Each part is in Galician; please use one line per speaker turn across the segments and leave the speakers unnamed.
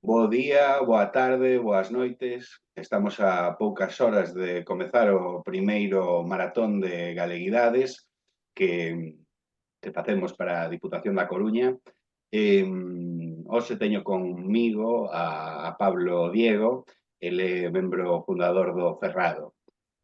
Bo día, boa tarde, boas noites. Estamos a poucas horas de comezar o primeiro maratón de galeguidades que, que facemos para a Diputación da Coruña. Hoxe teño conmigo a Pablo Diego, ele é membro fundador do Ferrado.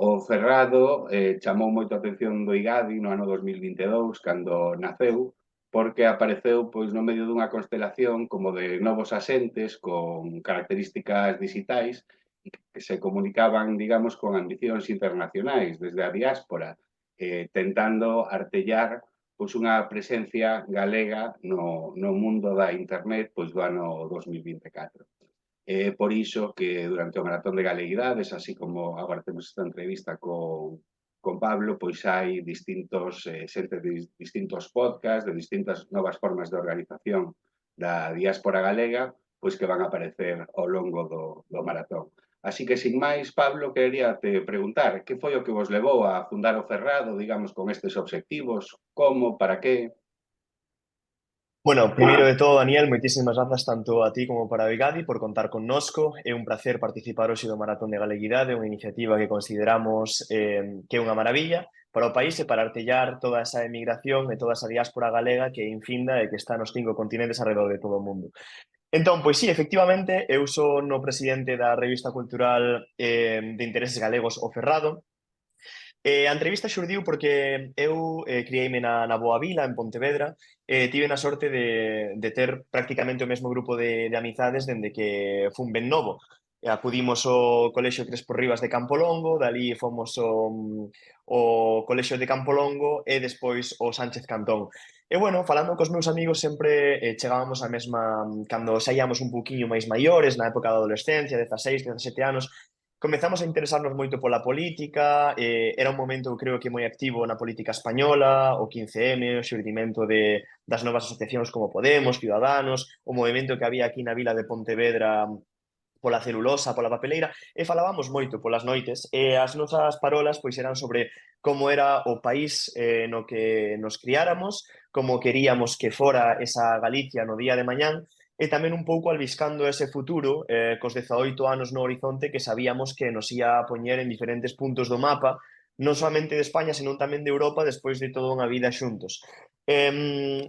O Ferrado chamou moito a atención do IGADI no ano 2022, cando naceu, porque apareceu pois no medio dunha constelación como de novos asentes con características digitais que se comunicaban, digamos, con ambicións internacionais desde a diáspora, tentando artellar pois unha presencia galega no mundo da internet pois do ano 2024. Por iso que durante o Maratón de Galeguidades, así como agora temos esta entrevista con Pablo, pois hai xente de distintos podcasts, de distintas novas formas de organización da diáspora galega, pois que van a aparecer ao longo do maratón. Así que, sin máis, Pablo, quería te preguntar que foi o que vos levou a fundar o Ferrado, digamos, con estes obxectivos, como, para que...
Bueno, primeiro de todo, Daniel, moitísimas grazas tanto a ti como para o IGADI por contar connosco. É un placer participar hoxe do Maratón de Galeguidade, unha iniciativa que consideramos que é unha maravilla para o país e para artellar toda esa emigración e toda esa diáspora galega que é infinda e que está nos 5 continentes alrededor de todo o mundo. Entón, pois sí, efectivamente, eu son o presidente da revista cultural de intereses galegos O Ferrado. A entrevista xurdiu porque eu crieime na Boa Vila, en Pontevedra, e tive na sorte de ter prácticamente o mesmo grupo de amizades dende que fun ben novo. Acudimos ao Colexio Crespo Rivas de Campolongo, dali fomos o Colexio de Campolongo e despois o Sánchez Cantón. E bueno, falando cos meus amigos sempre chegábamos á mesma, cando xa íamos un pouquiño máis maiores, na época da adolescencia, 16, 17 anos, comezamos a interesarnos moito pola política, era un momento, eu creo que moi activo na política española, o 15M, o xurdimento das novas asociacións como Podemos, Ciudadanos, o movimento que había aquí na vila de Pontevedra pola celulosa, pola papeleira, e falábamos moito polas noites, e as nosas parolas pois eran sobre como era o país no que nos criáramos, como queríamos que fora esa Galicia no día de mañán, e tamén un pouco albiscando ese futuro cos 18 anos no horizonte que sabíamos que nos ia a poñer en diferentes puntos do mapa, non solamente de España, senón tamén de Europa, despois de toda unha vida xuntos.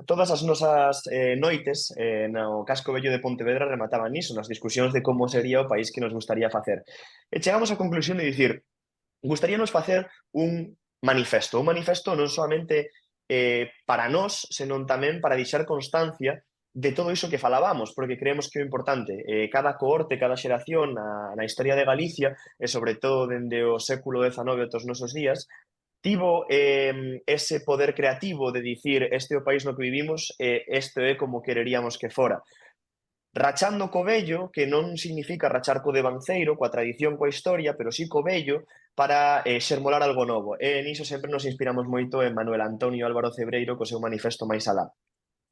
Todas as nosas noites no casco vello de Pontevedra remataban niso, nas discusións de como sería o país que nos gustaría facer. E chegamos á conclusión de dicir, gustaríanos facer un manifesto non solamente para nós, senón tamén para deixar constancia de todo iso que falábamos, porque creemos que é importante. Cada cohorte, cada xeración na historia de Galicia, e sobre todo dende o século XIX aos nosos días, tivo ese poder creativo de dicir este é o país no que vivimos e este é como quereríamos que fora. Rachando co vello, que non significa rachar co devanceiro, coa tradición, coa historia, pero sí co vello, para xermolar algo novo. E niso sempre nos inspiramos moito en Manuel Antonio Álvaro Cebreiro co seu manifesto Máis alá.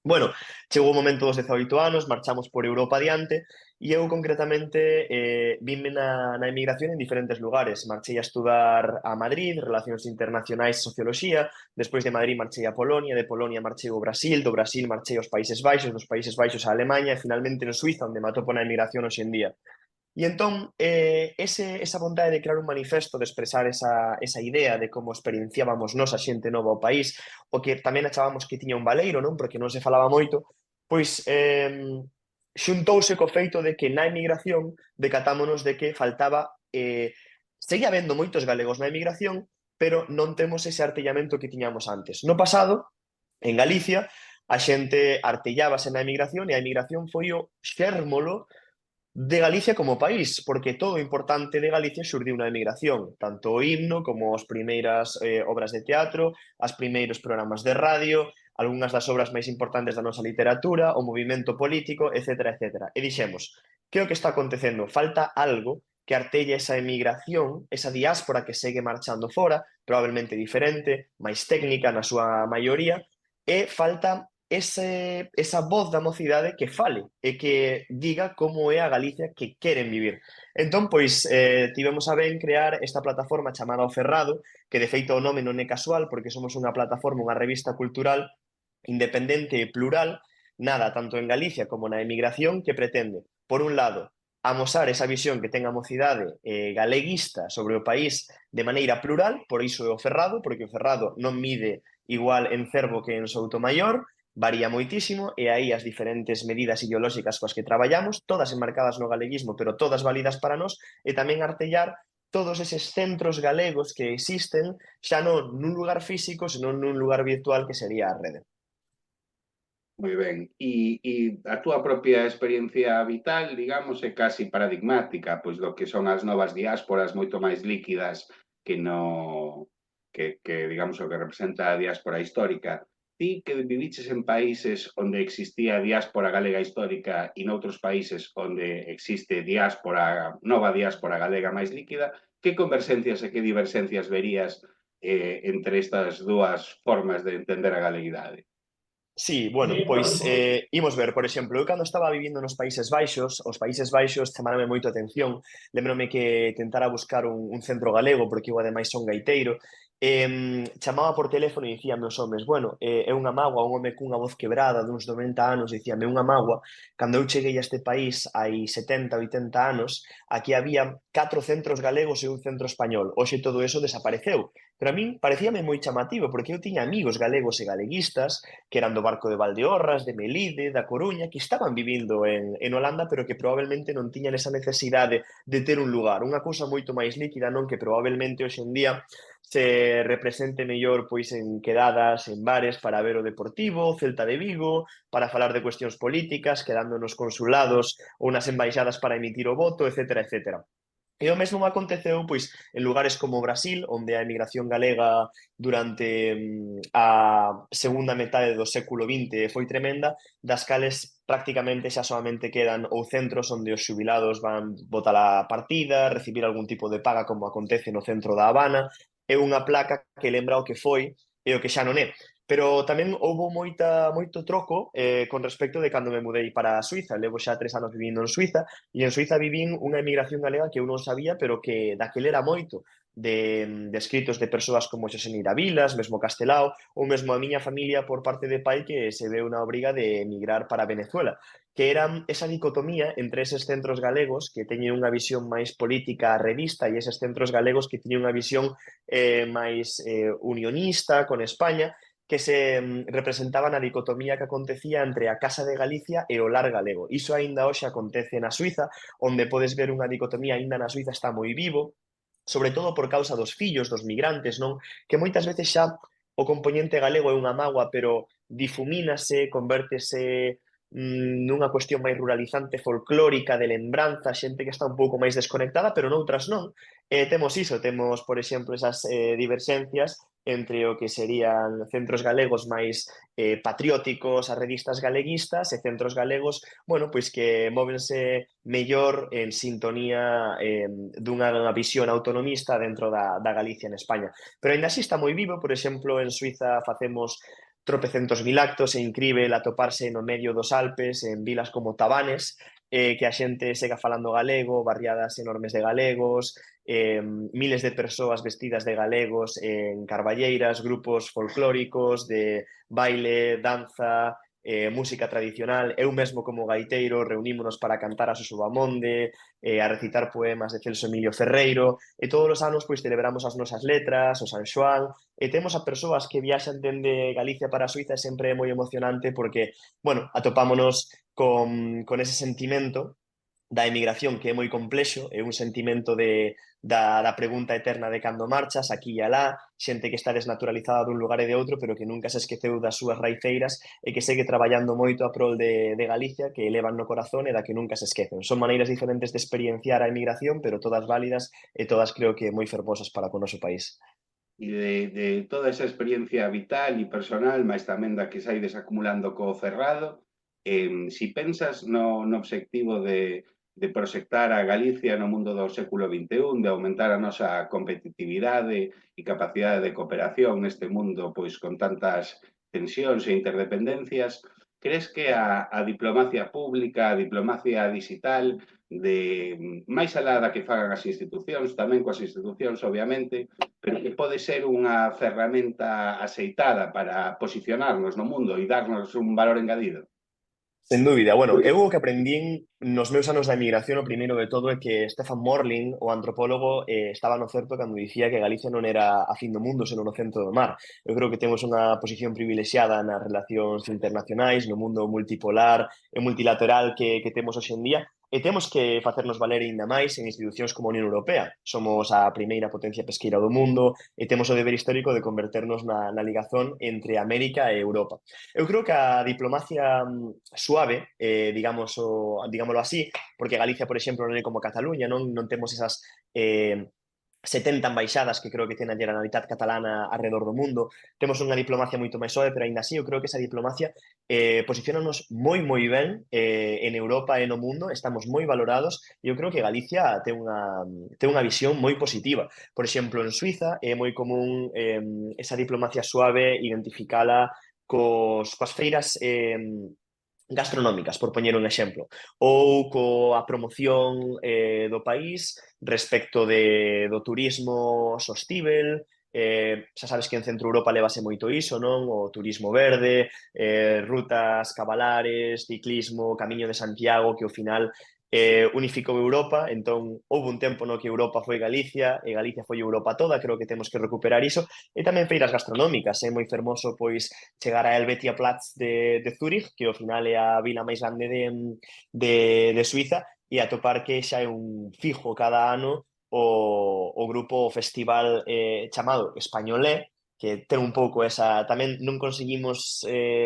Bueno, chegou o momento dos 18 anos, marchamos por Europa adiante e eu concretamente vime na emigración en diferentes lugares. Marchei a estudar a Madrid, Relacións Internacionais e Socioloxía, despois de Madrid marchei a Polonia, de Polonia marchei ao Brasil, do Brasil marchei aos Países Baixos, dos Países Baixos a Alemanha e finalmente en Suiza, onde me atopo na emigración hoxe en día. E entón, esa vontade de crear un manifesto, de expresar esa idea de como experienciábamos nos a xente nova ao país, o que tamén achábamos que tiña un valeiro, non? Porque non se falaba moito, pois xuntouse co feito de que na emigración decatámonos de que faltaba, seguía habendo moitos galegos na emigración, pero non temos ese artellamento que tiñamos antes. No pasado, en Galicia, a xente artellábase na emigración e a emigración foi o xérmolo de Galicia como país, porque todo o importante de Galicia xurdiu na emigración, tanto o himno como as primeiras obras de teatro, as primeiros programas de radio, algunhas das obras máis importantes da nosa literatura, o movimento político, etc. etc. E dixemos, que é o que está acontecendo? Falta algo que artelle esa emigración, esa diáspora que segue marchando fora, probablemente diferente, máis técnica na súa maioría, e falta esa voz da mocidade que fale e que diga como é a Galicia que queren vivir. Entón, pois, tivemos a ben crear esta plataforma chamada O Ferrado, que de feito o nome non é casual, porque somos unha plataforma, unha revista cultural independente e plural, nada tanto en Galicia como na emigración, que pretende por un lado, amosar esa visión que ten a mocidade galeguista sobre o país de maneira plural, por iso é o Ferrado, porque o Ferrado non mide igual en Cervo que en Soutomaior, varía moitísimo, e aí as diferentes medidas ideolóxicas coas que traballamos, todas enmarcadas no galeguismo, pero todas válidas para nós, e tamén artellar todos eses centros galegos que existen xa non nun lugar físico, senón nun lugar virtual que sería a rede.
Moi ben. E a túa propia experiencia vital, digamos, é casi paradigmática, pois do que son as novas diásporas moito máis líquidas que no que digamos o que representa a diáspora histórica. Ti que viviches en países onde existía a diáspora galega histórica e noutros países onde existe nova diáspora galega máis líquida, que converxencias e que diverxencias verías entre estas dúas formas de entender a galeguidade?
Sí, bueno, pois imos ver, por exemplo, eu cando estaba vivindo nos Países Baixos, os Países Baixos chamaronme moito a atención, lembrome que tentara buscar un centro galego, porque eu ademais son gaiteiro, chamaba por teléfono e dicíame os homes, bueno, é unha mágoa, un home cunha voz quebrada duns 90 anos, dicíame unha mágoa, cando eu cheguei a este país hai 70, 80 anos, aquí había 4 centros galegos e un centro español, hoxe todo eso desapareceu, pero a min parecíame moi chamativo, porque eu tiña amigos galegos e galeguistas, que eran do barco de Valdeorras, de Melide, da Coruña, que estaban vivindo en Holanda, pero que probablemente non tiñan esa necesidade de ter un lugar. Unha cousa moito máis líquida, non? Que probablemente hoxe en día se represente mellor pois en quedadas, en bares para ver o Deportivo, Celta de Vigo, para falar de cuestións políticas, quedando nos consulados ou nas embaixadas para emitir o voto, etcétera, etcétera. E o mesmo aconteceu pois en lugares como Brasil, onde a emigración galega durante a segunda metade do século XX foi tremenda, das cales prácticamente xa solamente quedan ou centros onde os xubilados van botar a partida, recibir algún tipo de paga como acontece no centro da Habana, é unha placa que lembra o que foi e o que xa non é. Pero tamén houbo moito troco con respecto de cando me mudei para a Suiza. Levo xa 3 anos vivindo en Suiza e en Suiza vivín unha emigración galega que eu non sabía, pero que daquele era moito de escritos de persoas como Xosé Neira Vilas, mesmo Castelao, ou mesmo a miña familia por parte de pai que se veu na obriga de emigrar para Venezuela, que era esa dicotomía entre eses centros galegos que teñen unha visión máis política revista e eses centros galegos que teñen unha visión máis unionista con España, que se representaba na dicotomía que acontecía entre a Casa de Galicia e o Lar Galego. Iso aínda hoxe acontece na Suiza, onde podes ver unha dicotomía aínda na Suiza está moi vivo, sobre todo por causa dos fillos, dos migrantes, non? Que moitas veces xa o componente galego é unha mágoa, pero difumínase, convértese nunha cuestión máis ruralizante, folclórica, de lembranza, xente que está un pouco máis desconectada, pero noutras non. Temos iso, temos, por exemplo, esas diverxencias entre o que serían centros galegos máis patrióticos, as revistas galeguistas, e centros galegos, bueno, pois que móvense mellor en sintonía dunha visión autonomista dentro da Galicia en España. Pero aínda así está moi vivo, por exemplo, en Suiza facemos tropecentos mil actos, é incrível atoparse no medio dos Alpes, en vilas como Tabanes, que a xente sega falando galego, barriadas enormes de galegos, miles de persoas vestidas de galegos en carballeiras, grupos folclóricos de baile, danza, música tradicional. Eu mesmo como gaiteiro reunímonos para cantar a Susubamonde, a recitar poemas de Celso Emilio Ferreiro, e todos os anos pois celebramos as nosas letras, o San Xoán, e temos a persoas que viaxan dende Galicia para a Suiza, e sempre é moi emocionante porque, bueno, atopámonos con ese sentimento da emigración que é moi complexo, é un sentimento da pregunta eterna de cando marchas, aquí e alá, xente que está desnaturalizada dun lugar e de outro, pero que nunca se esqueceu das súas raiceiras e que segue traballando moito a prol de Galicia, que elevan no corazón e da que nunca se esquecen. Son maneiras diferentes de experienciar a emigración, pero todas válidas e todas creo que moi fermosas para o noso país.
E de toda esa experiencia vital e personal, máis tamén da que saides acumulando co Ferrado, si pensas no obxectivo de proxectar a Galicia no mundo do século XXI, de aumentar a nosa competitividade e capacidade de cooperación neste mundo pois con tantas tensións e interdependencias, crees que a diplomacia pública, a diplomacia digital, de máis alá da que fagan as institucións, tamén coas institucións, obviamente, pero que pode ser unha ferramenta aceitada para posicionarnos no mundo e darnos un valor engadido?
Sen dúbida. Bueno, eu o que aprendín nos meus anos da emigración, o primeiro de todo é que Stefan Morling, o antropólogo, estaba no certo cando dicía que Galicia non era a fin do mundo, senón o centro do mar. Eu creo que temos unha posición privilexiada nas relacións internacionais, no mundo multipolar e multilateral que temos hoxe en día, e temos que facernos valer ainda máis en institucións como a Unión Europea. Somos a primeira potencia pesqueira do mundo e temos o deber histórico de converternos na ligazón entre América e Europa. Eu creo que a diplomacia suave, digámoslo así, porque Galicia, por exemplo, non é como Cataluña, non temos esas 70 embaixadas que creo que ten a Generalitat Catalana alrededor do mundo. Temos unha diplomacia moito máis suave, pero aínda así eu creo que esa diplomacia posicionanos moi ben en Europa e no mundo, estamos moi valorados e eu creo que Galicia ten unha visión moi positiva. Por exemplo, en Suiza é moi común esa diplomacia suave identificala coas feiras gastronómicas, por poñer un exemplo, ou coa promoción do país respecto do turismo sostíbel. Xa sabes que en Centro Europa levase moito iso, non? O turismo verde, rutas cabalares, ciclismo, Camiño de Santiago, que ao final unificou Europa. Entón, houve un tempo no que Europa foi Galicia e Galicia foi Europa toda. Creo que temos que recuperar iso. E tamén feiras gastronómicas. É moi fermoso, pois, chegar a Helvetia Platz de Zúrich, que ao final é a vila máis grande de Suiza, e atopar que xa é un fijo cada ano o grupo festival chamado Españolé, que ten un pouco esa... Tamén non conseguimos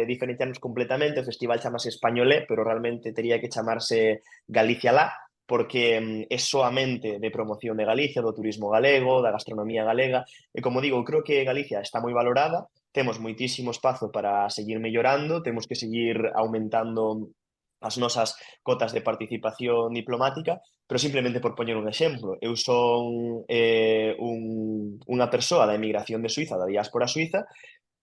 diferenciarnos completamente, o festival chamase Españolé, pero realmente tería que chamarse Galicia Lá, porque é soamente de promoción de Galicia, do turismo galego, da gastronomía galega, e como digo, creo que Galicia está moi valorada, temos moitísimo espazo para seguir mellorando, temos que seguir aumentando as nosas cotas de participación diplomática, pero simplemente por poñer un exemplo, eu son unha persoa da emigración de Suiza, da diáspora suiza,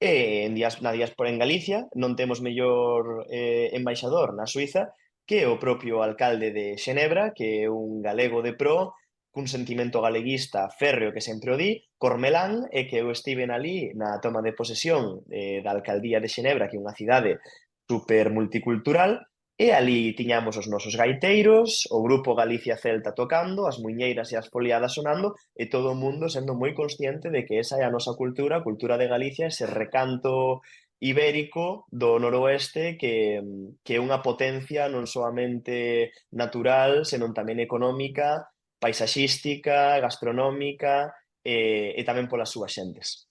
e na diáspora en Galicia non temos mellor embaixador na Suiza que o propio alcalde de Xenebra, que é un galego de pro, cun sentimento galeguista férreo que sempre o di, Cormelán, e que eu estiven ali na toma de posesión da alcaldía de Xenebra, que é unha cidade super multicultural, e ali tiñamos os nosos gaiteiros, o grupo Galicia Celta tocando, as muiñeiras e as foliadas sonando, e todo o mundo sendo moi consciente de que esa é a nosa cultura, a cultura de Galicia, ese recanto ibérico do noroeste que é unha potencia non soamente natural, senón tamén económica, paisaxística, gastronómica e tamén polas súas xentes.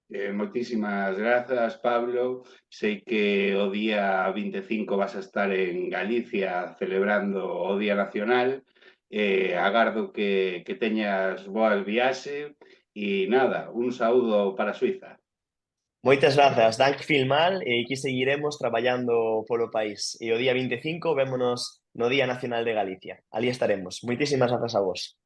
Moitísimas grazas, Pablo. Sei que o día 25 vas a estar en Galicia celebrando o Día Nacional. Agardo que teñas boa viaxe e nada, un saúdo para Suiza.
Moitas grazas, Dank Filmal, e aquí seguiremos traballando polo país. E o día 25 vémonos no Día Nacional de Galicia. Ali estaremos. Moitísimas grazas a vos.